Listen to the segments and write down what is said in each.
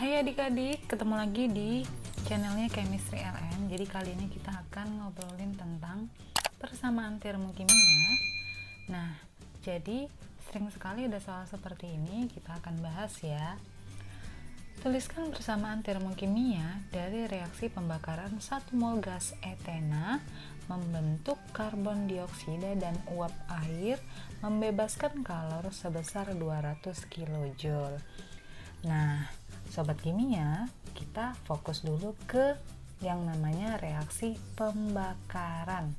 Hai adik-adik, ketemu lagi di channelnya Chemistry LN. Jadi kali ini kita akan ngobrolin tentang persamaan termokimia. Nah, jadi sering sekali ada soal seperti ini, kita akan bahas ya. Tuliskan persamaan termokimia dari reaksi pembakaran 1 mol gas etena membentuk karbon dioksida dan uap air membebaskan kalor sebesar 200 kJ. Nah, sobat kimia, kita fokus dulu ke yang namanya reaksi pembakaran.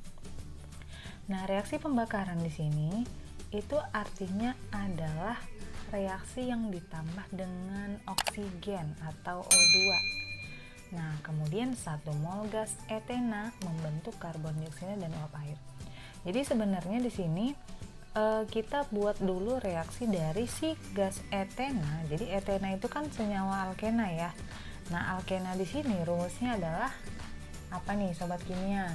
Nah, reaksi pembakaran di sini itu artinya adalah reaksi yang ditambah dengan oksigen atau O2. Nah, kemudian 1 mol gas etena membentuk karbon dioksida dan uap air. Jadi sebenarnya di sini kita buat dulu reaksi dari si gas etena. Jadi etena itu kan senyawa alkena ya. Nah, alkena di sini rumusnya adalah apa nih sobat kimia?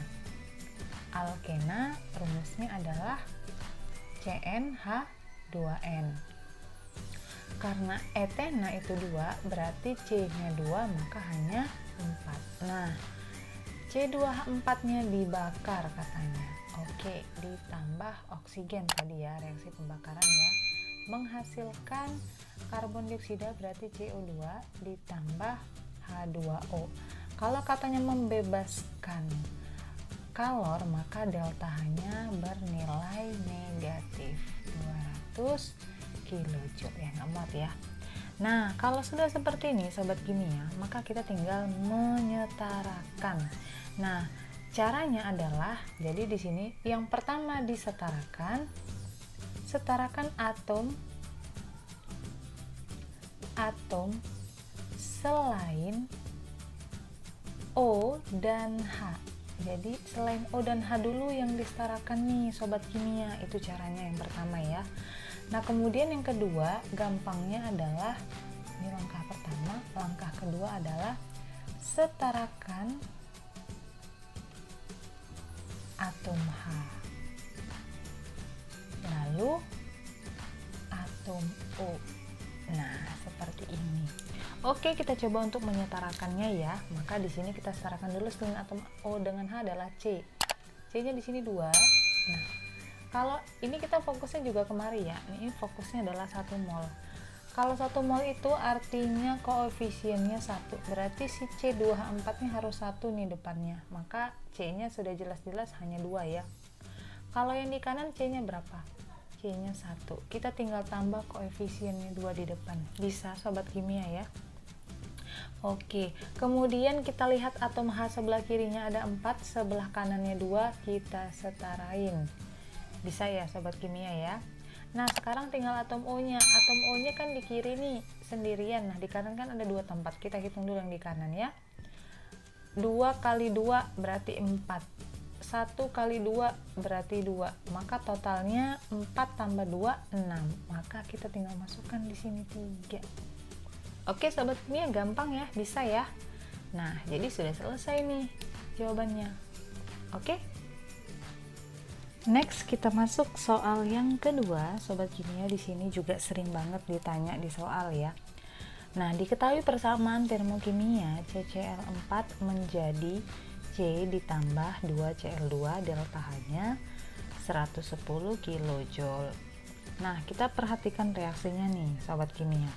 Alkena rumusnya adalah CnH2n. Karena etena itu 2, berarti C-nya 2, maka hanya 4. Nah, C2H4-nya dibakar katanya. Oke, ditambah oksigen tadi ya, reaksi pembakaran ya, menghasilkan karbon dioksida berarti CO2 ditambah H2O. Kalau katanya membebaskan kalor, maka delta H-nya bernilai negatif 200 kJ ya, nggak muat ya. Nah, kalau sudah seperti ini sobat kimia, maka kita tinggal menyetarakan. Nah, caranya adalah, jadi di sini yang pertama disetarakan, setarakan atom selain O dan H. Jadi selain O dan H dulu yang disetarakan nih sobat kimia, itu caranya yang pertama ya. Nah, kemudian yang kedua, gampangnya adalah, ini langkah pertama, langkah kedua adalah setarakan atom H, lalu atom O. Nah, seperti ini. Oke, kita coba untuk menyetarakannya ya. Maka di sini kita setarakan dulu dengan atom O dengan H adalah C. C-nya di sini 2. Nah, kalau ini kita fokusnya juga kemari ya. Ini fokusnya adalah 1 mol. Kalau 1 mol itu artinya koefisiennya 1. Berarti si C2H4-nya harus 1 nih depannya. Maka C-nya sudah jelas-jelas hanya 2 ya. Kalau yang di kanan C-nya berapa? C-nya 1. Kita tinggal tambah koefisiennya 2 di depan. Bisa sobat kimia ya. Oke, kemudian kita lihat atom H sebelah kirinya ada 4, sebelah kanannya 2, kita setarain. Bisa ya sobat kimia ya. Nah, sekarang tinggal atom O-nya. Atom O-nya kan di kiri nih sendirian. Nah, di kanan kan ada 2 tempat. Kita hitung dulu yang di kanan ya. 2 kali 2 berarti 4. 1 kali 2 berarti 2. Maka totalnya 4 tambah 2 6. Maka kita tinggal masukkan di sini 3. Oke sobat kimia, gampang ya, bisa ya. Nah, jadi sudah selesai nih jawabannya. Oke. Next kita masuk soal yang kedua, sobat kimia. Di sini juga sering banget ditanya di soal ya. Nah, diketahui persamaan termokimia CCl4 menjadi C ditambah 2Cl2, delta H-nya 110 kJ. Nah, kita perhatikan reaksinya nih, sobat kimia.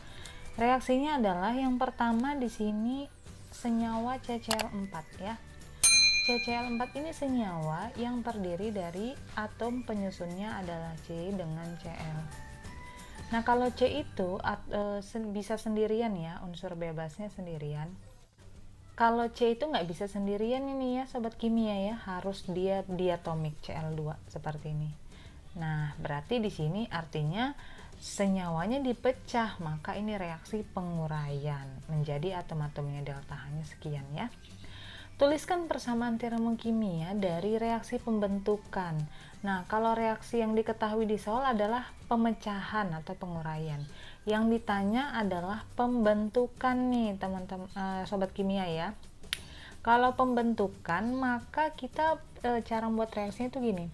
Reaksinya adalah yang pertama di sini senyawa CCl4 ya. CCl4 ini senyawa yang terdiri dari atom penyusunnya adalah C dengan Cl. Nah, kalau C itu bisa sendirian ya, unsur bebasnya sendirian. Kalau C itu nggak bisa sendirian ini ya sobat kimia ya, harus dia diatomik Cl2 seperti ini. Nah, berarti di sini artinya senyawanya dipecah, maka ini reaksi penguraian menjadi atom-atomnya delta H-nya sekian ya. Tuliskan persamaan termokimia dari reaksi pembentukan. Nah, kalau reaksi yang diketahui di soal adalah pemecahan atau penguraian. Yang ditanya adalah pembentukan nih teman-teman, sobat kimia ya. Kalau pembentukan, maka kita cara membuat reaksinya itu gini.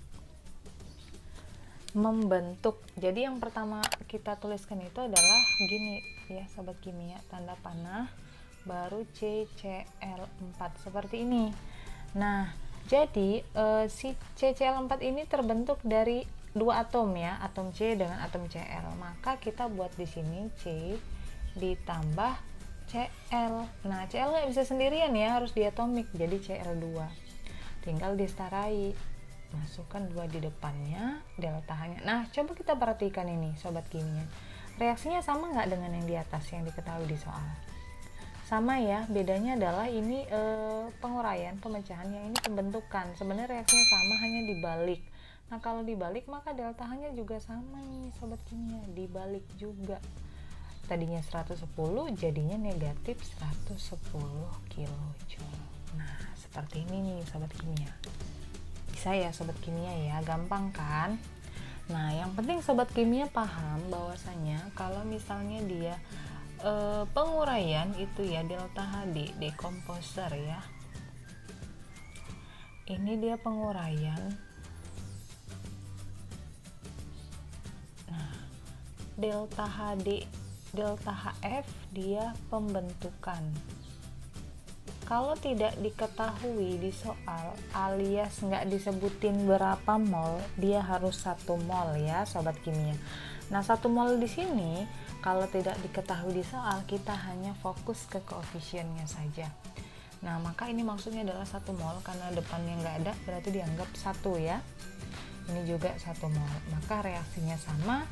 Membentuk. Jadi yang pertama kita tuliskan itu adalah gini, ya sobat kimia, tanda panah, baru CCl4 seperti ini. Nah, jadi si CCl4 ini terbentuk dari dua atom ya, atom C dengan atom Cl. Maka kita buat di sini C ditambah Cl. Nah, Cl nggak bisa sendirian ya, harus diatomik, jadi Cl2. Tinggal diseterai, masukkan 2 di depannya, delta H-nya. Nah, coba kita perhatikan ini sobat kimia, reaksinya sama nggak dengan yang di atas yang diketahui di soal? Sama ya, bedanya adalah ini penguraian, pemecahan, yang ini pembentukan. Sebenarnya reaksinya sama, hanya dibalik. Nah, kalau dibalik maka delta H-nya juga sama nih sobat kimia, dibalik juga. Tadinya 110 jadinya negatif 110 kilojoule. Nah, seperti ini nih sobat kimia. Bisa ya sobat kimia ya, gampang kan? Nah, yang penting sobat kimia paham bahwasanya kalau misalnya dia penguraian itu ya delta HD, dekomposer ya. Ini dia penguraian. Nah, delta HD, delta HF dia pembentukan. Kalau tidak diketahui di soal alias nggak disebutin berapa mol, dia harus 1 mol ya sobat kimia. Nah, 1 mol di sini kalau tidak diketahui di soal, kita hanya fokus ke koefisiennya saja. Nah, maka ini maksudnya adalah 1 mol, karena depannya nggak ada berarti dianggap 1 ya. Ini juga 1 mol, maka reaksinya sama,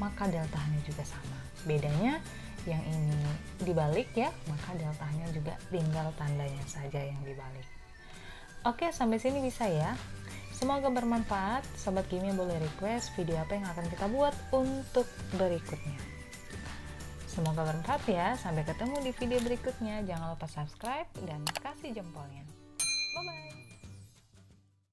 maka deltanya juga sama. Bedanya yang ini dibalik ya, maka deltanya juga tinggal tandanya saja yang dibalik. Oke, sampai sini bisa ya. Semoga bermanfaat. Sobat kimia boleh request video apa yang akan kita buat untuk berikutnya. Semoga bermanfaat ya. Sampai ketemu di video berikutnya. Jangan lupa subscribe dan kasih jempolnya.